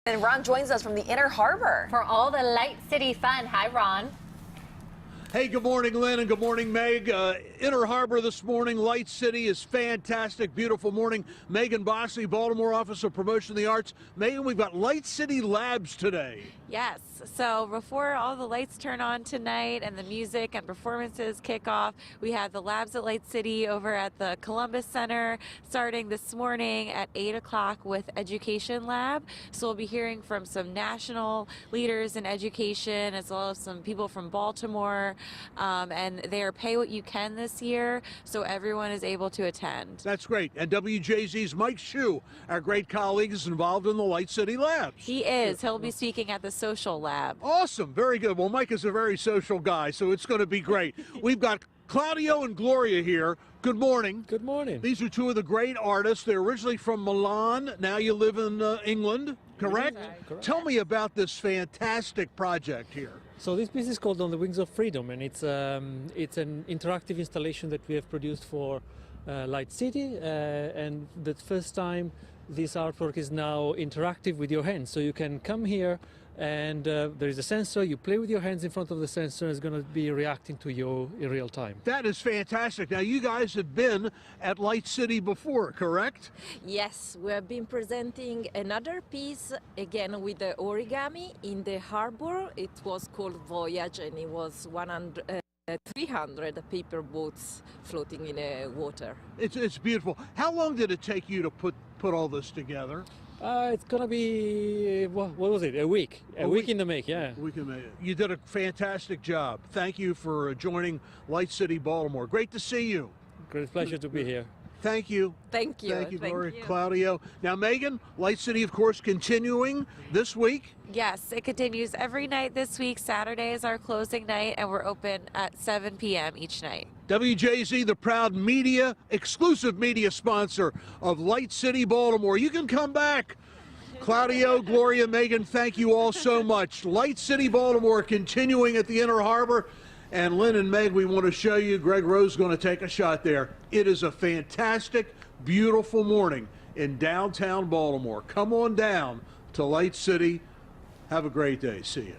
And Ron joins us from the Inner Harbor for all the Light City fun. Hi, Ron. Hey, good morning, Lynn, and good morning, Meg. Inner Harbor this morning, Light City is fantastic, beautiful morning. Megan Bosley, Baltimore Office of Promotion of the Arts. Megan, we've got Light City Labs today. Yes, so before all the lights turn on tonight and the music and performances kick off, we have the labs at Light City over at the Columbus Center starting this morning at 8 o'clock with Education Lab. So we'll be hearing from some national leaders in education as well as some people from Baltimore. And they are pay what you can this year, so everyone is able to attend. That's great. And WJZ's Mike Shue, our great colleague, is involved in the Light City Labs. He is. He'll be speaking at the social lab. Awesome. Very good. Well, Mike is a very social guy, so it's going to be great. We've got Claudio and Gloria here. Good morning. Good morning. These are two of the great artists. They're originally from Milan. Now you live in England, correct? Correct. Tell me about this fantastic project here. So this piece is called On the Wings of Freedom, and it's an interactive installation that we have produced for Light City, and the first time this artwork is now interactive with your hands. So you can come here and there is a sensor, you play with your hands in front of the sensor, and it's going to be reacting to you in real time. That is fantastic. Now you guys have been at Light City before, correct? Yes, we have been presenting another piece again with the origami in the harbor. It was called Voyage, and it was 300 paper boats floating in the water. It's beautiful. How long did it take you to put all this together? It's going to be, what was it, a week? A week in the make, yeah. We can make it. You did a fantastic job. Thank you for joining Light City Baltimore. Great to see you. Great pleasure to be here. Thank you. Thank you. Thank you, Gloria, Claudio. Now, Megan, Light City, of course, continuing this week. Yes, it continues every night this week. Saturday is our closing night, and we're open at 7 p.m. each night. WJZ, the proud exclusive media sponsor of Light City Baltimore. You can come back. Claudio, Gloria, Megan, thank you all so much. Light City Baltimore continuing at the Inner Harbor. And Lynn and Meg, we want to show you, Greg Rose is going to take a shot there. It is a fantastic, beautiful morning in downtown Baltimore. Come on down to Light City. Have a great day. See you.